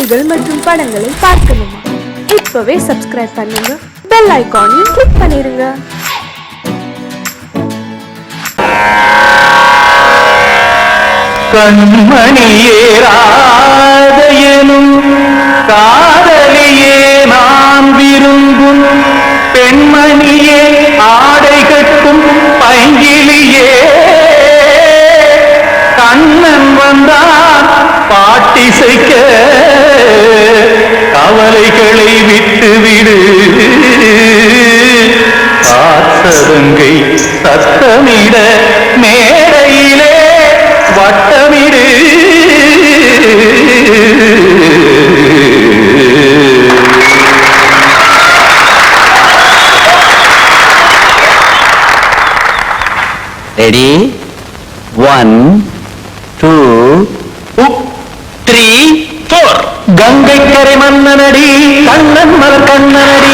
செய்திகள் மற்றும் படங்களை பார்க்கணுமா? இப்பவே சப்ஸ்கிரைப் பண்ணுங்க, பெல் ஐகானையும் கிளிக் பண்ணிருங்க. கண்மணியே ராதையனும் காதலியே நான் விரும்பும் பெண்மணியே ஆடை கட்டும் பைங்கிலியே கண்ணன் வந்தான் பாட்டிசைக்க கவலைகளை விட்டுவிடு பாசதங்கை சத்தமிட மேடையிலே வட்டமிடு. ரெடி? 1 2 3 4. கங்கை கரை மன்னனடி கண்ணன் மலர் கண்ணனடி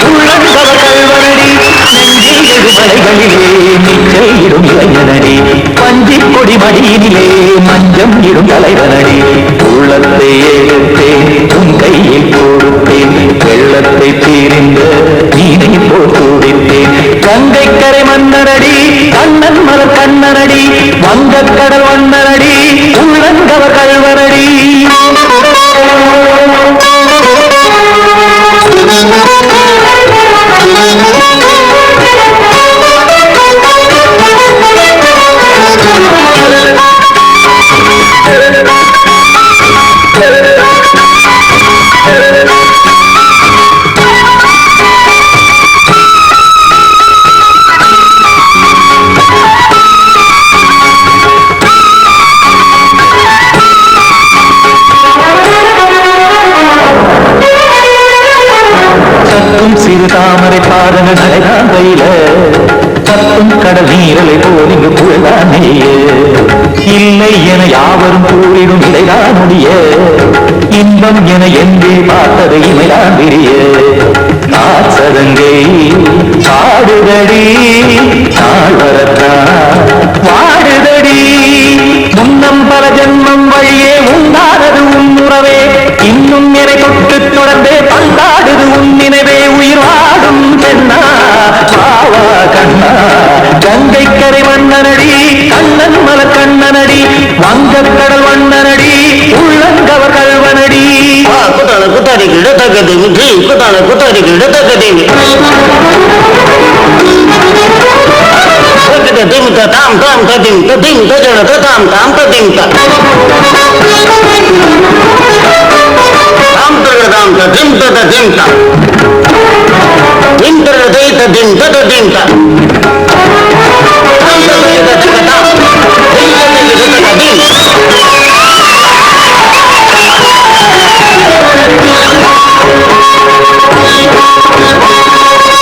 உள்ளங்கவர் கல்வனடி நெஞ்சில் எழுமலைகளிலே நீச்சல் இடும் இளைஞனடி பஞ்சி கொடி மடியினிலே மஞ்சம் இடும் தலைவனடி உள்ளத்தை ஏற்றேன் உன் கையில் கொடுத்தேன் வெள்ளத்தை தீர்ந்த நீனை போல் துடித்தேன். கங்கை கரை மன்னனடி கண்ணன் மலர் கண்ணனடி வங்கக் கடல் வண்ணனடி உள்ளங்கவர் கல்வனடி. சிறு தாமரை பாதங்கள் நடைதான் கையில சத்தும் கடல் நீரலை போல் இங்கு புழதான் நெய்ய இல்லை என யாவரும் கூறிடும் இடைதான் முடிய இன்பம் என எங்கே பார்த்தது இமைதான் விரிய நாச்சதங்கை பாடுதடி நாள் வரத்தான் வாடுதடி முன்னம் பல ஜன்மம் வழியே உண்டானது உன்னுறவே இன்னும் என தொட்டு தொடர்ந்தே பந்தாடுது உன் நினைவே உயிர் வாடும் பெண்ணா பாவா கண்ணா. கங்கை கரை மன்னனடி கண்ணன் மல கண்ணனடி வங்கக் கடல் வண்ணனடி உள்ளங்கவர் கல்வனடி. குத்தான குத்தாரிக்கு இடத்தக்கதேவி குத்தான குத்தாரிக்கு இடத்தக்கதேவி திமுக தாம் தாம் திமுக திமுக ஜன தாம் தாம் திமுக தாம் தாம் திமுக திமுக ಇಂತರ ದೈತ ದಿಂತ ದಿಂತ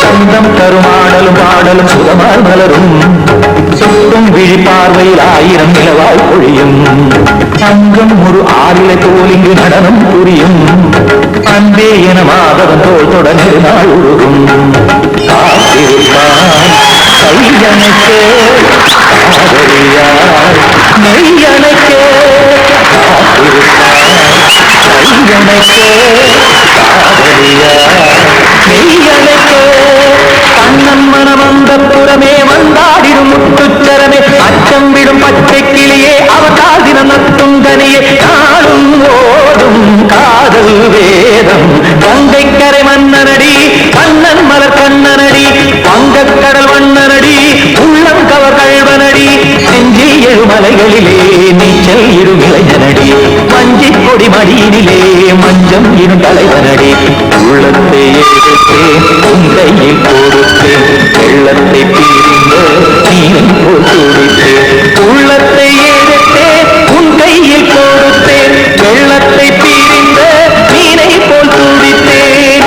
சந்தம் கருமாடலும் பாடலும் சுகமால் மலரும் சுட்டும் விழி பார்வையில் 1000 நிலவாய் பொழியும் அங்கம் ஒரு ஆறிலை தோலிங்கு நடனம் புரியும் அன்பே என மாதவன் தோல் தொடர்ந்து நாள் உருகும் காத்திருப்பான் கையணைக்க காதலியாய் மெய்யணைக்க காத்திருப்பான் கையணைக்க காதலியாய் மெய்யணைக்க கண்ணன் மனம் வந்த புறமே வந்தாடிடும் முட்டுச்சரமே அச்சம் விடும் பச்சை கிளியே அவதால் தினம் நத்தும் கனியே நாளும் ஓடும் காதல் வேதம். கங்கை கரை மன்னனடி கண்ணன் மலர் கண்ணனடி வங்கக் கடல் வண்ணனடி உள்ளம் கவர் கல்வனடி செஞ்சில் எழுமலைகளிலே நீச்சல் இடும் இளைஞனடி மஞ்சி கொடி மடியினிலே மஞ்சம் இடும் தலைவனடி உள்ளத்தை எடுத்தேன் உன் கையில் கொடுத்தேன் வெள்ளத்தை தீர்ந்த நீனை போல் துடித்தேன். உள்ளத்தை எடுத்தேன் உன் கையில் கொடுத்தேன் வெள்ளத்தை தீர்ந்த நீனை போல் துடித்தேன்.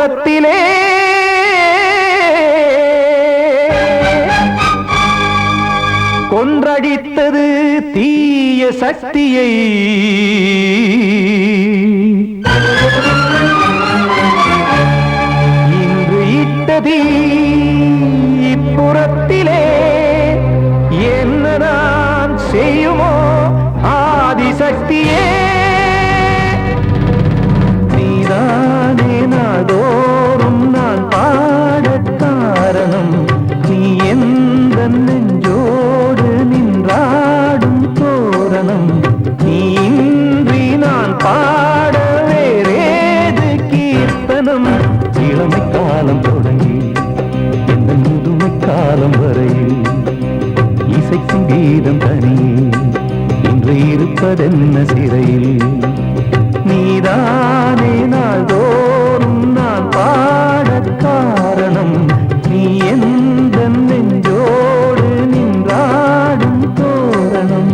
இப்புறத்திலே கொன்றடித்தது தீய சக்தியை இன்று இட்டதீ இப்புறத்திலே என்ன நான் செய்யுமோ ஆதிசக்தியே நீதானே நாடோறும் நான் பாடக் காரணம் நீ எந்த நெஞ்சோடு நின்றாடும் தோரணம் நீ இன்றி நான் பாட வேறேது கீர்த்தனம் இளமை காலம் தொடங்கி எந்த முதுமை காலம் வரையில் இசைக்கும் கீதம் தனியே இன்று இருப்பதென்ன சிறையில் நீதானே நாள்தோறும் நான் பாடக் காரணம் நீ எந்த நெஞ்சோடு நின்றாடும் தோரணம்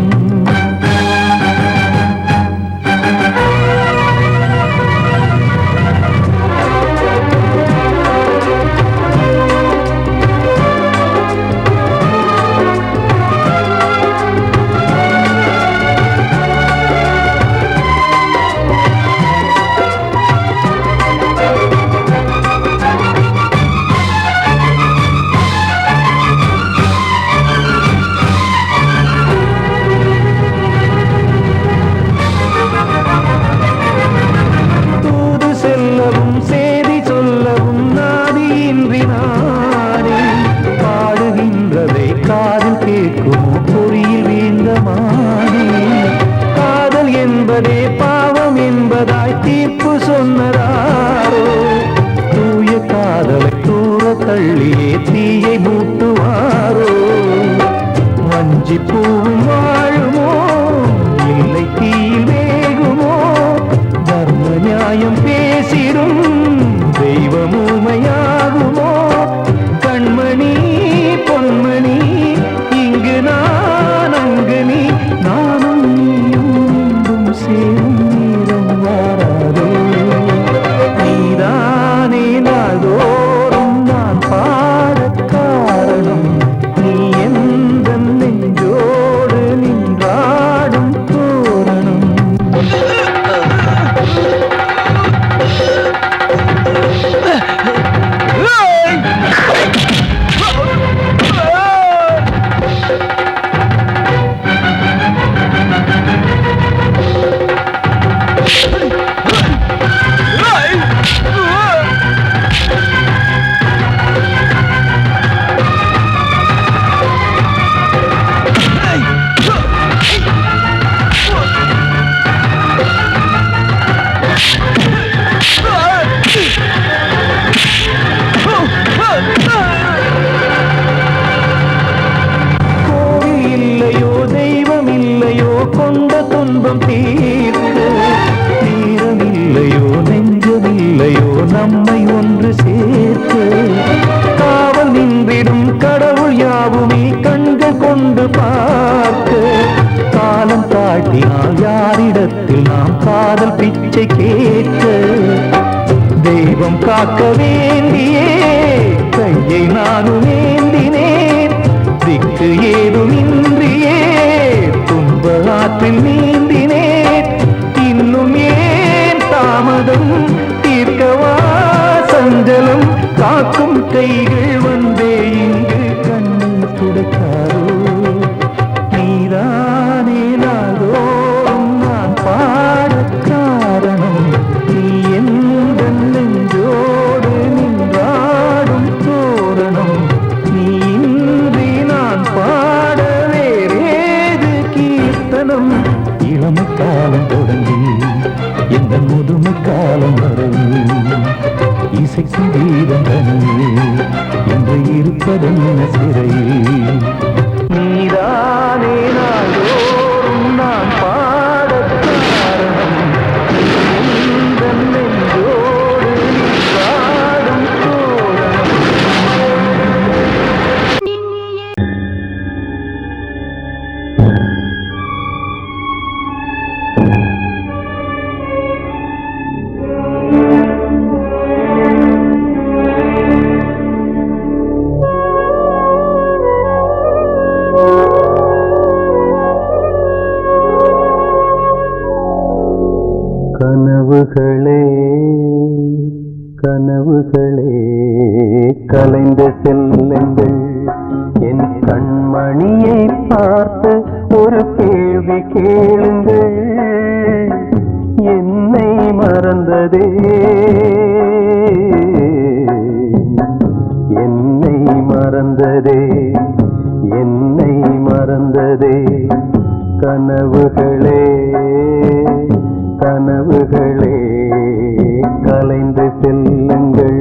பாவம் என்பதாய் தீர்ப்பு சொன்னதாரோ தூய காதலை தூர தள்ளியே தீயை மூட்டுவாரோ வஞ்சி பூவும் வாழுமோ இல்லை தீயில் வேகுமோ தர்ம நியாயம் பேசிடும் தெய்வம் ஊமையாகுமோ கண்மணி பொன்மணி இங்கு நான் அங்கு நீ நானும் சேரும் நேரம் வாராதோ நீதானே நாள்தோறும் நான் பாடக் காரணம் நீ எந்த நெஞ்சோடு நின்றாடும் தோரணம் கொண்ட துன்பம் தீர்க்க நேரமில்லையோ நெஞ்சமில்லையோ நம்மை ஒன்று சேர்க்க காவல் நின்றிடும் கடவுள் யாவுமே கண்கள் கொண்டு பார்க்க காலம் தாட்டினால் யாரிடத்தில் நாம் காதல் பிச்சை கேட்க தெய்வம் காக்க வேண்டியே கையை நானும் ஏந்தினேன் திக்கு ஏதுமின்றியே ஆற்றில் நீந்தினேன் இன்னும் ஏன் தாமதம் தீர்க்கவா சஞ்சலம் காக்கும் கைகள் வந்தே இங்கு கண்ணீர் துடைக்காரோ நீதானே நாள்தோறும் நான் பாடக் காரணம் நீ எந்த நெஞ்சோடு கனவுகளே கனவுகளே கலைந்து செல்லுங்கள் என் கண்மணியை பார்த்து ஒரு கேள்வி கேளுங்கள் என்னை மறந்ததே என்னை மறந்ததே என்னை மறந்ததே கனவுகளே கனவுகளே கலைந்து செல்லுங்கள்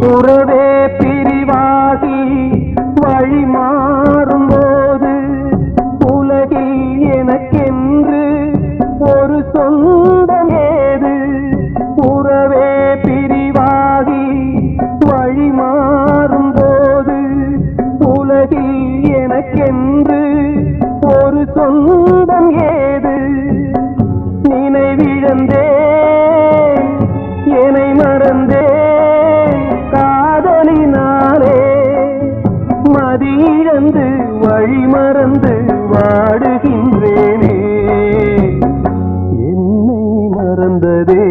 உறவே பிரிவாகி வழி மாறும்போது உலகில் எனக்கென்று ஒரு சொந்தம் ஏது உறவே பிரிவாகி வழி மாறும்போது உலகில் எனக்கென்று ஒரு சொந்தம் ஏது நினைவிழந்தே என்னை மறந்தே மதியிழந்து வழி மறந்து வாடுகின்றேனே என்னை மறந்ததே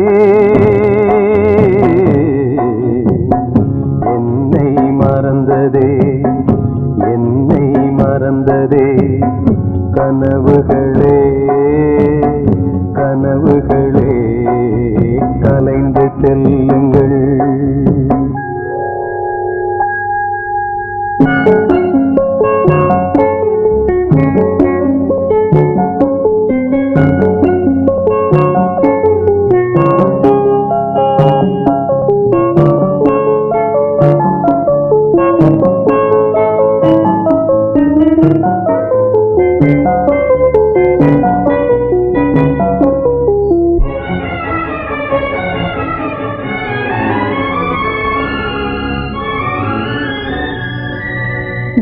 என்னை மறந்ததே என்னை மறந்ததே கனவுகளே கனவுகளே கலைந்து செல்லுங்கள்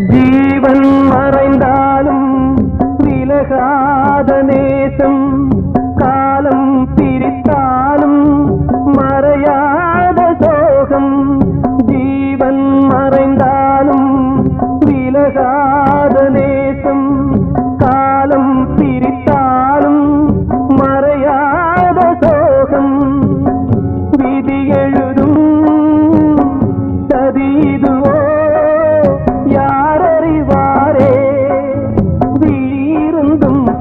ஜீவன் மறைந்தாலும் விலகாத நேசம் காலம் பிரித்தாலும் மறையாத சோகம் ஜீவன் மறைந்தாலும் விலகாத நேசம் காலம் பிரித்தாலும் மறையாத சோகம் விதி எழுதும் சதி இதுவோ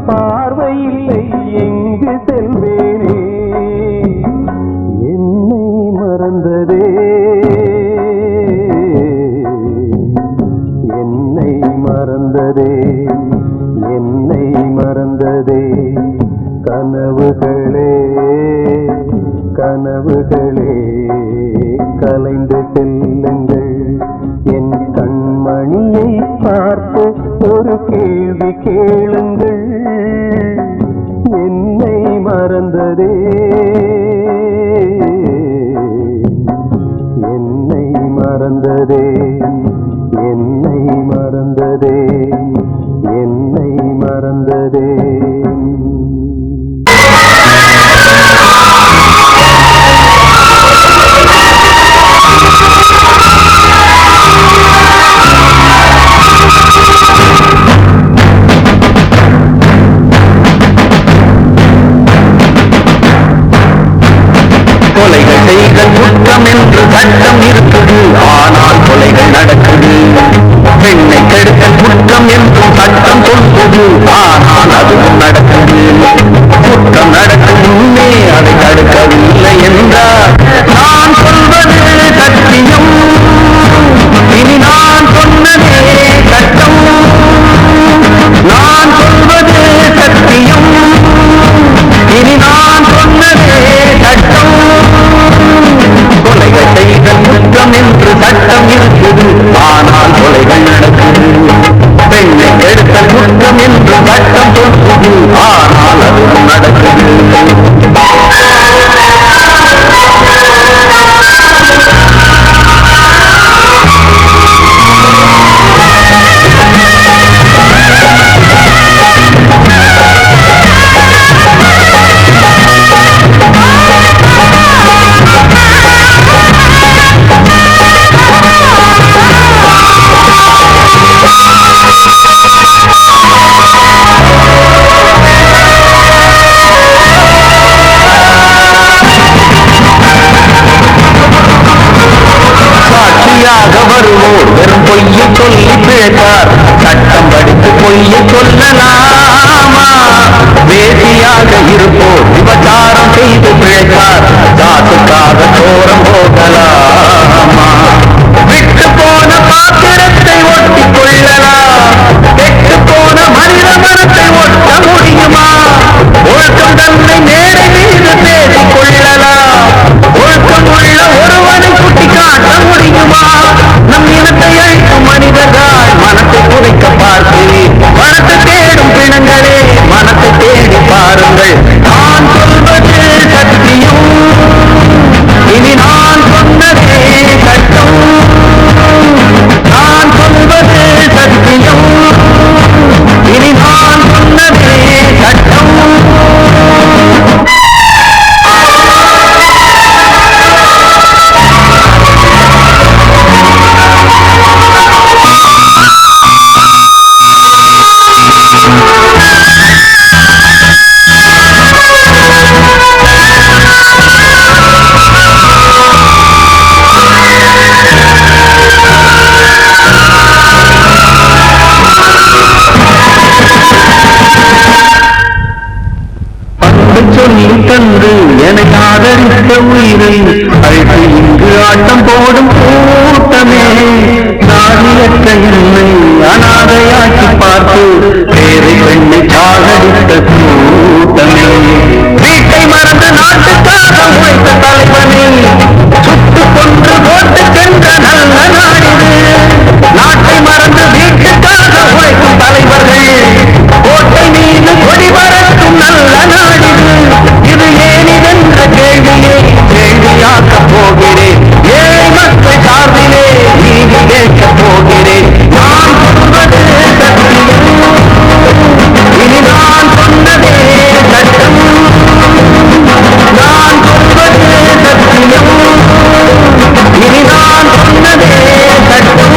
பார்வையில்லை எங்கு செல்வேனே என்னை மறந்ததே என்னை மறந்ததே என்னை மறந்ததே கனவுகளே கனவுகளே கலைந்து செல்லுங்கள் என் கண்மணியை பார்த்து ஒரு கேள்வி கேளுங்கள் என்னை மறந்ததே என்னை மறந்ததே என்னை மறந்ததே என்னை மறந்ததே கொலைகள் செய்கள் குற்றம் என்று சட்டம் இருக்குது ஆனால் கொலைகள் நடக்குது பெண்ணை கெடுத்தல் குற்றம் என்றும் சட்டம் சொல்வது ஆனால் அதுவும் நடக்குது குற்றம் நடக்கும் முன்னே அதை தடுக்கவில்லை என்றார் நான் சொல்வது சத்தியம் இனி நான் சொன்னதே சட்டம் நான் சொல்வது சத்தியம் இனி நான் சொன்னதே சட்டம் கொலைகள் செய்தல் குற்றம் என்று பொய்யை சொல்லலாமா? வேசியாக இருப்போர் விபச்சாரம் செய்து பிழைத்தார், காத்துக்காக தோறம் போகலாமா? விட்டு போன பாத்திரத்தை ஒட்டிக் கொள்ளலாம், கெட்டு போன மனித மனத்தை ஒட்ட முடியுமா? ஒழுக்கம் தன்னை மேடை மீது பேசிக் கொள்ளலாம், ஒழுக்கம் உள்ள ஒருவனை சுட்டி காட்ட முடியுமா? நம் இனத்தை அழிக்கும் மனிதர்கள் மனத்தை குறைக்க பார்த்து மனத்தை தேடும் பிணங்களே மனத்தை தேடி பாருங்கள். நான் சொல்வது சத்தியம், இனி நான் சொன்னதே சட்டம். நான் சொல்வது சத்தியம், இனி நான் சொன்னதே சட்டம். சொல்லி தந்து எனக்கு ஆதரித்த உயிரை அழைத்து இங்கு ஆட்டம் போடும் கூட்டமே, நாதியற்ற என்னை அனாதையாக்கி பார்த்து பேரை பெண்ணை சாகடித்த கூட்டமே, வீட்டை மறந்து நாட்டுக்காக உழைத்த தலைவனே, சுட்டு கொன்று போட்டு சென்ற நல்ல நாடிது. நாட்டை மறந்து வீட்டுக்காக உழைக்கும் தலைவர்கள் கோட்டை மீது கொடி பறக்கும் நல்ல நாடிது. இது ஏனிதென்ற கேள்வியை கேள்வியாக்கப் போகிறேன், ஏழை மக்கள் சார்பிலே நீதி கேட்கப் போகிறேன். நான் சொல்வது சத்தியம், இனி நான் சொன்னதே சட்டம். நான் சொல்வது சத்தியம், இனி நான் சொன்னதே சட்டம்.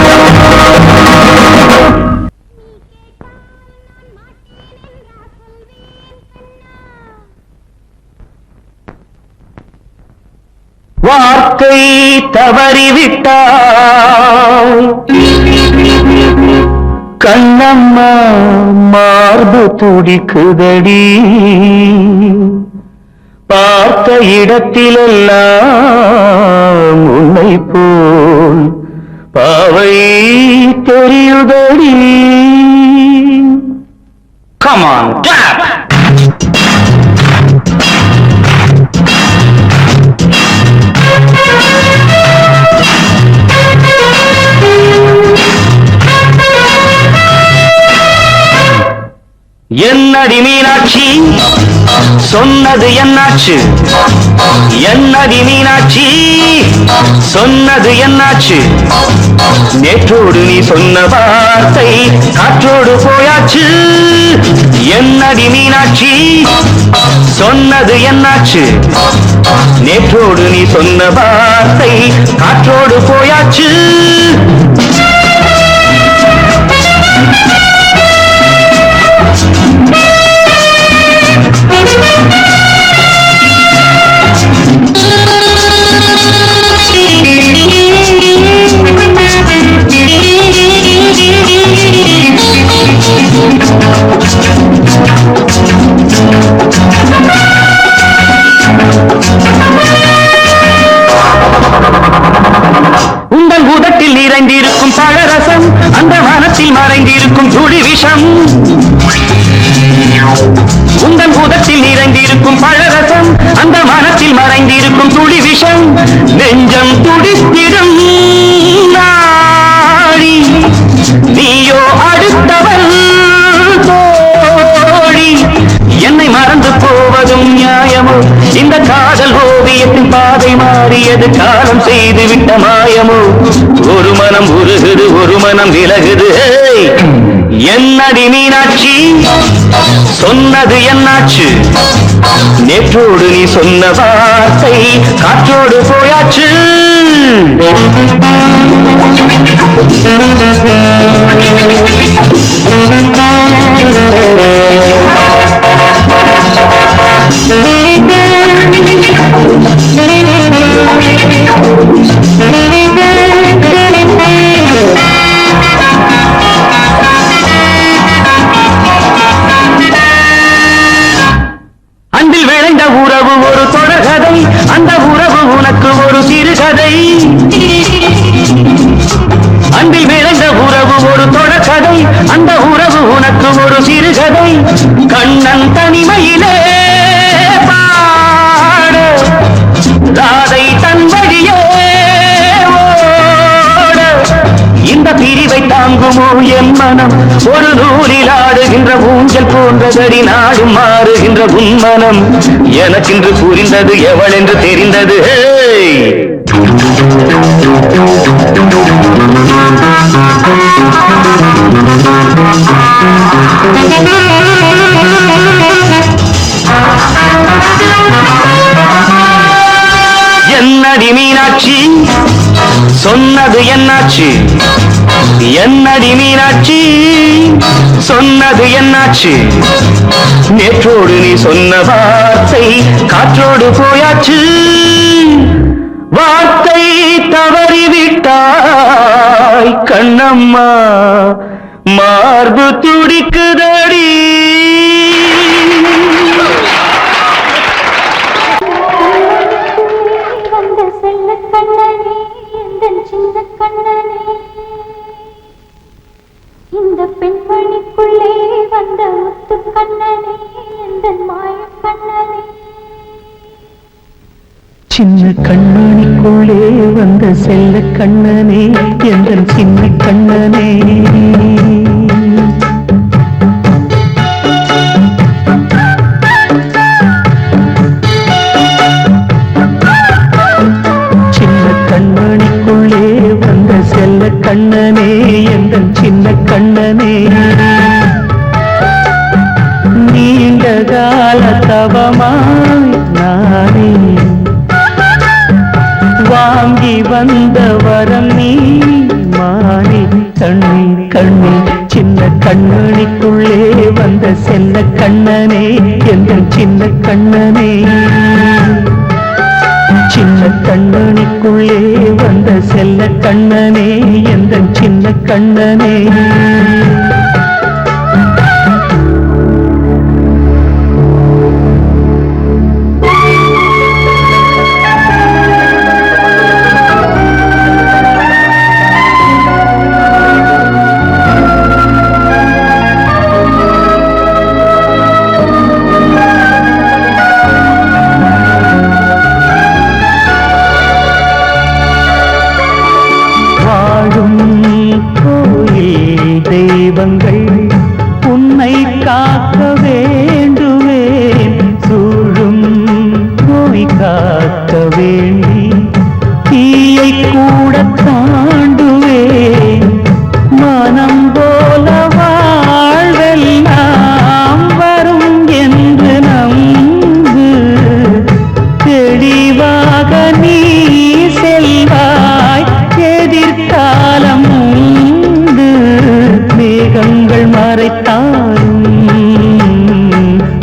வார்த்தை தவறிவிட்டாய் கண்ணம்மா, மார்பு துடிக்குதடி, பார்த்த இடத்திலெல்லாம் உன்னை போல் பாவை தெரியுதடி. Come on, clap! என்னடி மீனாட்சி சொன்னது என்னாச்சு? என்னடி மீனாட்சி சொன்னது என்னாச்சு? நேற்றோடு நீ சொன்ன வார்த்தை காற்றோடு போயாச்சு. என்னடி மீனாட்சி சொன்னது என்னாச்சு? நேற்றோடு நீ சொன்ன வார்த்தை காற்றோடு போயாச்சு. உங்கள் உதட்டில் நிறைந்திருக்கும் பழரசம், அந்த மனத்தில் மறைந்திருக்கும் துளி விஷம். உங்கள் உதட்டில் நிறைந்திருக்கும் பழரசம், அந்த மனத்தில் மறைந்திருக்கும் துளி விஷம். நெஞ்சம் துடித்திடும் நாடி, நீயோ அடுத்தவள் தோழி. என்னை மறந்து போவதும் நியாயமோ? இந்த காதல் ஓவியத்தின் பாதை மாறியது காலம் செய்து விட்ட மாயமோ? ஒரு மனம் உருகுது, ஒரு மனம் விலகுது. என்னடி மீனாட்சி சொன்னது என்னாச்சு? நேற்றோடு நீ சொன்ன வார்த்தை காற்றோடு போயாச்சு. தொடர்கதை, அந்த உறவு உனக்கு ஒரு சிறுகதை. அன்பில் விளைந்த உறவு ஒரு தொடர்கதை, அந்த உறவு உனக்கு ஒரு சிறுகதை. கண்ணன் தனிமையிலே பாட, ராதை தன் வழியே ஓட. இந்த பிரிவை தாங்குமோ என் மனம்? ஒரு நூலில் ஆடுகின்ற ஊஞ்சல் போன்றதடி, நாடும் மாறுகின்ற உன்மனம். எனக்கென்று புரிந்தது எவள் என்று தெரிந்தது. என்னடி மீனாட்சி சொன்னது என்னாச்சு? என்னடி மீனாட்சி சொன்னது என்னாச்சு? நேற்றோடு நீ சொன்ன வார்த்தை காற்றோடு போயாச்சு. வார்த்தை தவறிவிட்டாய் கண்ணம்மா, மார்பு துடிக்குதடி. இந்த பெண்மணிக்குள்ளே வந்த முத்து கண்ணனே, இந்த மாய கண்ணனே. சின்ன கண்ணனுக்குள்ளே வந்த செல்ல கண்ணனே, எந்தன் சின்ன கண்ணனே. சின்ன கண்ணனுக்குள்ளே வந்த செல்ல கண்ணனே, எந்தன் சின்ன கண்ணனே. நீண்ட கால தவமாய் நானே வாங்கி வந்த வரம் நீ மாறி. கண்ணி கண்ணி சின்ன கண்ணனுக்குள்ளே வந்த செல்ல கண்ணனே, எந்தன் சின்ன கண்ணனே. சின்ன கண்ணனுக்குள்ளே வந்த செல்ல கண்ணனே, எந்தன் சின்ன கண்ணனே. தெய்வங்கள் உன்னை காக்க வேண்டுவேன், சூழும் நோய் காக்க வேண்டி தீயை கூட தாண்டுவேன். மனம் போல வாழ்வெல்லாம் வரும் என்று நம்பு, தெளிவாக நீ செல்வாய், எதிர்காலம் மேகங்கள் மறைத்தாலும்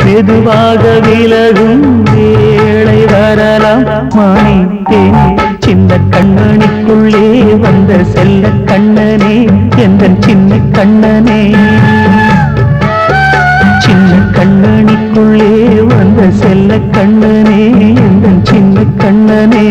மெதுவாக விலகும் வேளை வரலாம். மாணித்தேனே சின்ன கண்ணனுக்குள்ளே வந்த செல்ல கண்ணனே, எந்தன் சின்ன கண்ணனே. சின்ன கண்ணனுக்குள்ளே வந்த செல்ல கண்ணனே, எந்தன் சின்ன கண்ணனே.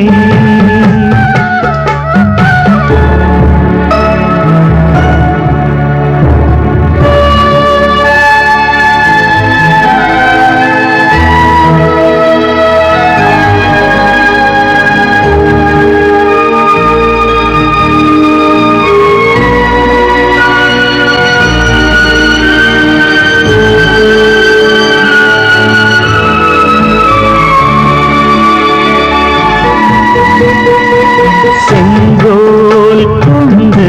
செங்கோல் கொண்டு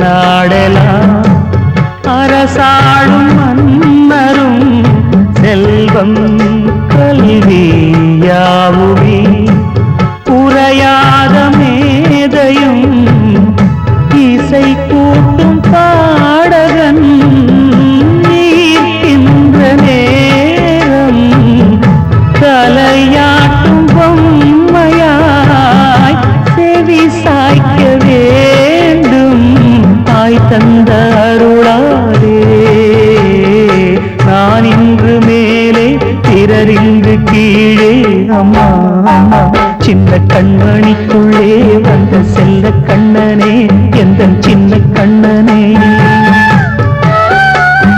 நாடலாம் அரசாளும் மன்னரும், செல்வம் கல்வியாவுமே உரையாத மேதையும், இசை கூட்டும் பாடகன் நீர்க்கின்ற நேரம், தலையாட்டும் பொம்மையாய் செவி சாய்க்க வேண்டும். தாய் தந்த அருளாலே நான் இன்று மேலே, பிறர் இன்று கீழே அம்மா அம்மா சின்ன கண்மணிக்குள்ளே வந்த செல்ல கண்ணனே எந்தன் சின்ன கண்ணனே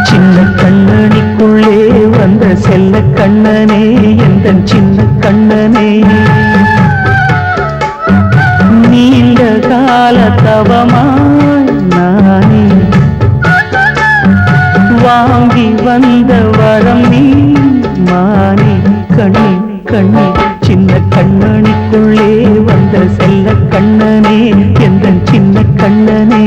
சின்ன கண்ணனிக்குள்ளே வந்த செல்ல கண்ணனே எந்தன் சின்ன கண்ணனே நீண்ட கால தவமாய் நானே வாங்கி வந்த வரம் நீ மானே கண்ணே கண்ணே சின்ன கண்ணனிக்குள்ளே வந்த செல்ல கண்ணனே எந்தன் சின்ன கண்ணனே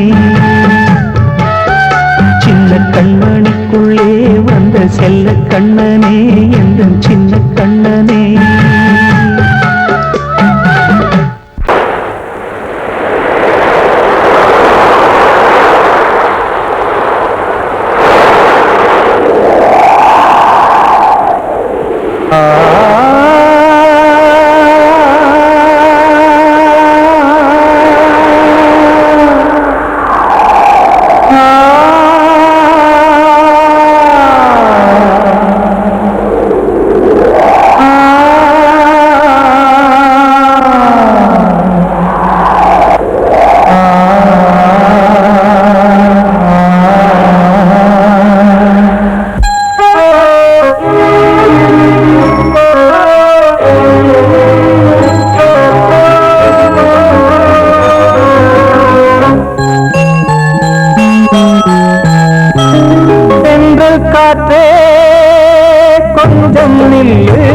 சின்ன கண்ணனிக்குள்ளே வந்த செல்ல கண்ணனே எந்தன் சின்ன கண்ணனே காற்றே கொஞ்சம் நில்லு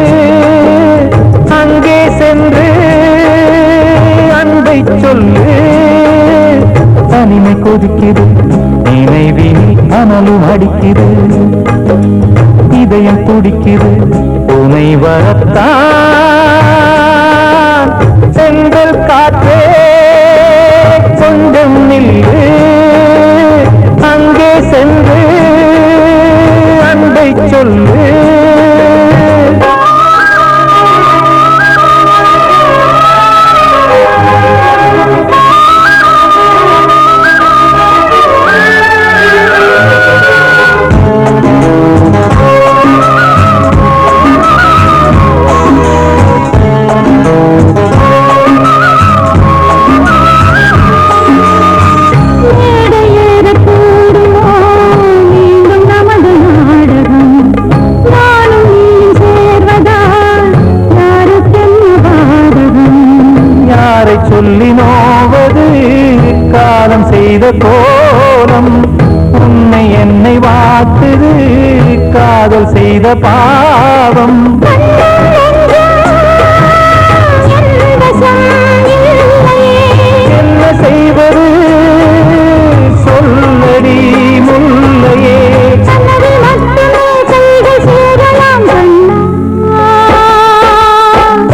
அங்கே சென்று அன்பை சொல்லு தனிமை கொதிக்குது நினைவினி அனலும் அடிக்குது இதயம் துடிக்குது துணை வரத்தான் சென்றல் காற்றே கொஞ்சம் நில்லு அங்கே சென்று அன்பை சொல்லு சொல்லி நோவது காலம் செய்த கோலம் உன்னை என்னை வாக்குது காதல் செய்த பாவம் என்ன செய்வது சொல்லடி முல்லையே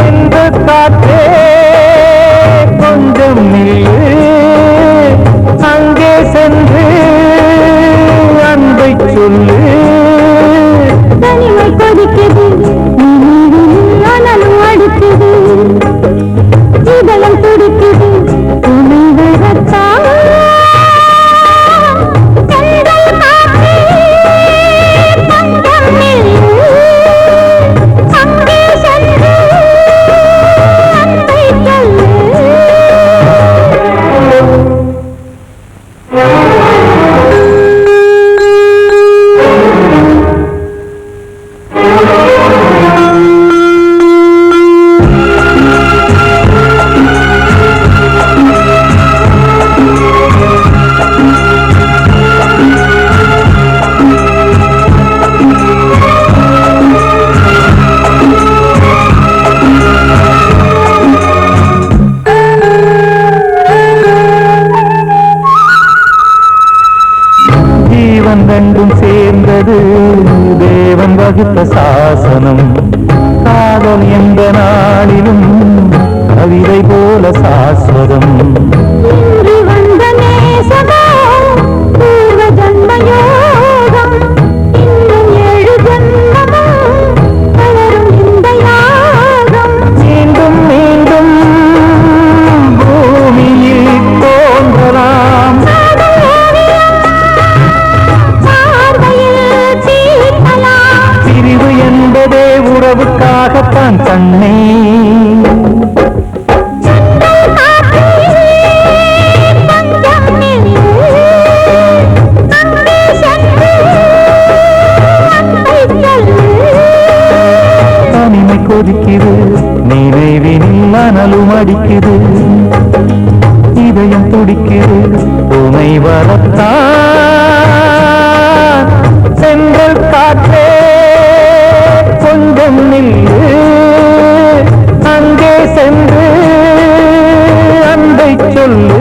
எந்த காற்றே கொஞ்சம் நில்லு அங்கே சென்று அன்பை சொல்லு தனிமை கொதிக்குது அனலும் அடிக்குது இதயம் துடிக்குது துணை வரத்தான் ரெண்டும் சேர்ந்தது தேவன் வகுத்த சாசனம் காதல் எந்த நாளிலும் கவிதை போல சாஸ்வதம் வந்த நேசகம் பூர்வ ஜன்மயோகம் இன்னும் 7 ஜன்மமும் வளரும் இந்த யாகம் மீண்டும் மீண்டும் பூமியில் தோன்றலாம் பிரிவு உறவுக்காகத்தான் கண்ணே. தனிமை கொதிக்குது, நினைவினில் அனலும் அடிக்குது, இதயம் துடிக்குது துணை வரத்தான். செங்கல் காற்றே கொஞ்சம் நில்லு, அங்கே சென்று அன்பை சொல்லு.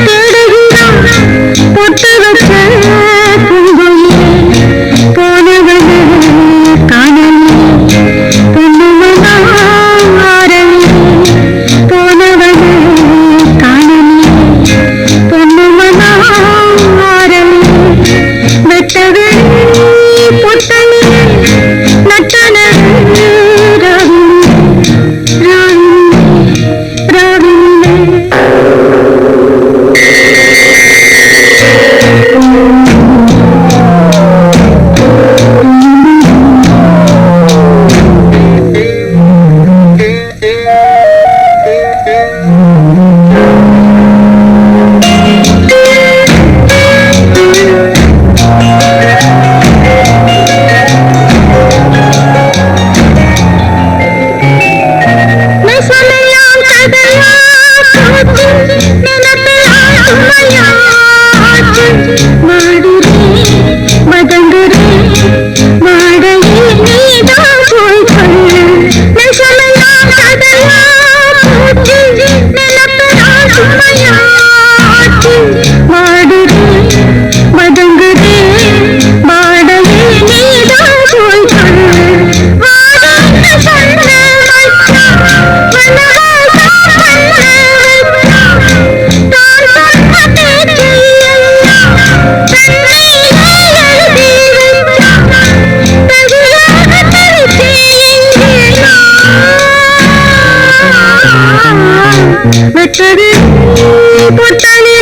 தேடுகிறான் பொட்டு வச்ச பூங்குயிலே போனவனே காணலே பொன்னுவனா ஆரலே போனவனே காணலே பொன்னுவனா ஆரலே வெட்டவே பொட்டலே நட்டன வெட்டவே பொட்டலே